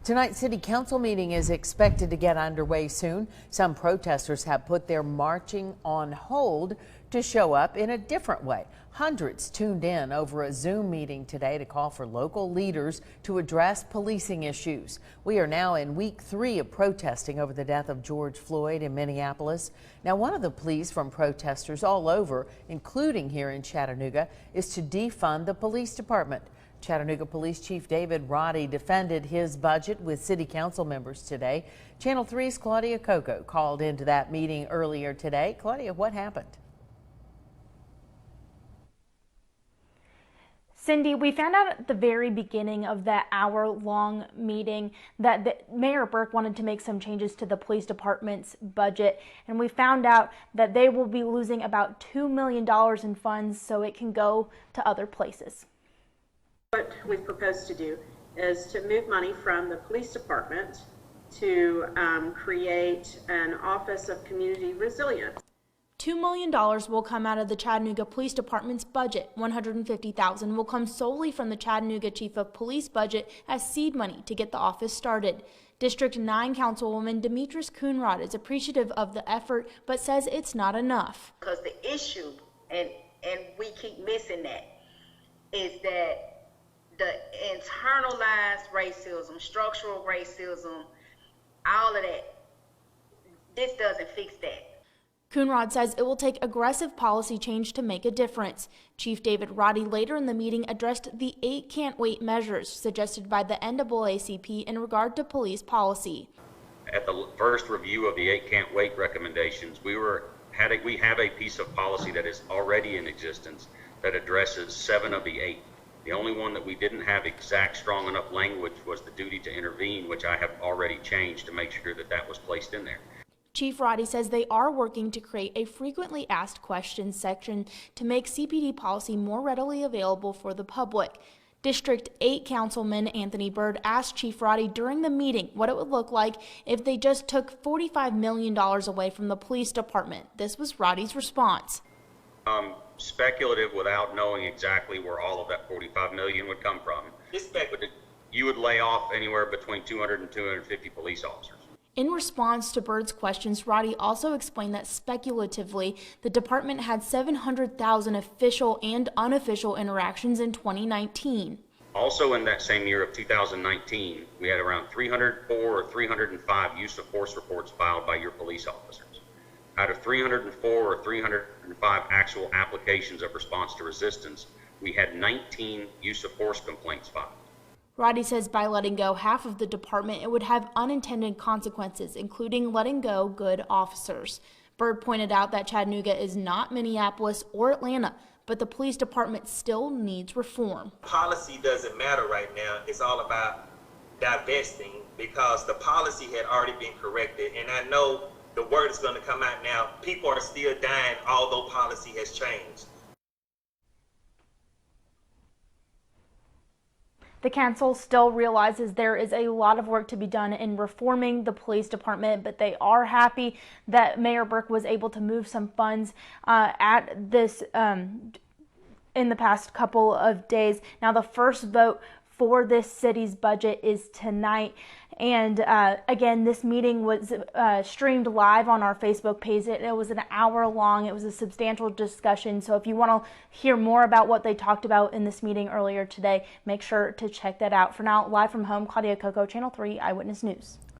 Tonight's city council meeting is expected to get underway soon. Some protesters have put their marching on hold to show up in a different way. Hundreds tuned in over a Zoom meeting today to call for local leaders to address policing issues. We are now in week 3 of protesting over the death of George Floyd in Minneapolis. Now, one of the pleas from protesters all over, including here in Chattanooga, is to defund the police department. Chattanooga Police Chief David Roddy defended his budget with city council members today. Channel 3's Claudia Coco called into that meeting earlier today. Claudia, what happened? Cindy, we found out at the very beginning of that hour-long meeting that Mayor Burke wanted to make some changes to the police department's budget, and we found out that they will be losing about $2 million in funds so it can go to other places. What we've proposed to do is to move money from the police department to create an Office of Community Resilience. $2 million will come out of the Chattanooga Police Department's budget. $150,000 will come solely from the Chattanooga Chief of Police budget as seed money to get the office started. District 9 Councilwoman Demetrius Coonrod is appreciative of the effort, but says it's not enough. Because the issue, and we keep missing that, is that the internalized racism, structural racism, all of that, this doesn't fix that. Coonrod says it will take aggressive policy change to make a difference. Chief David Roddy later in the meeting addressed the 8 can't wait measures suggested by the NAACP in regard to police policy. At the first review of the 8 can't wait recommendations, we have a piece of policy that is already in existence that addresses 7 of the 8. The only one that we didn't have exact strong enough language was the duty to intervene, which I have already changed to make sure that that was placed in there. Chief Roddy says they are working to create a frequently asked questions section to make CPD policy more readily available for the public. District 8 Councilman Anthony Byrd asked Chief Roddy during the meeting what it would look like if they just took $45 million away from the police department. This was Roddy's response. Speculative without knowing exactly where all of that $45 million would come from. You would lay off anywhere between 200 and 250 police officers. In response to Byrd's questions, Roddy also explained that speculatively, the department had 700,000 official and unofficial interactions in 2019. Also in that same year of 2019, we had around 304 or 305 use of force reports filed by your police officers. Out of 304 or 305 actual applications of response to resistance, we had 19 use of force complaints filed. Roddy says by letting go half of the department, it would have unintended consequences, including letting go good officers. Byrd pointed out that Chattanooga is not Minneapolis or Atlanta, but the police department still needs reform. Policy doesn't matter right now. It's all about divesting because the policy had already been corrected. And I know the word is going to come out now. People are still dying, although policy has changed. The council still realizes there is a lot of work to be done in reforming the police department, but they are happy that Mayor Burke was able to move some funds at this in the past couple of days. Now, the first vote for this city's budget is tonight. And again, this meeting was streamed live on our Facebook page. It was an hour long. It was a substantial discussion. So if you want to hear more about what they talked about in this meeting earlier today, make sure to check that out. For now, live from home, Claudia Coco, Channel 3 Eyewitness News.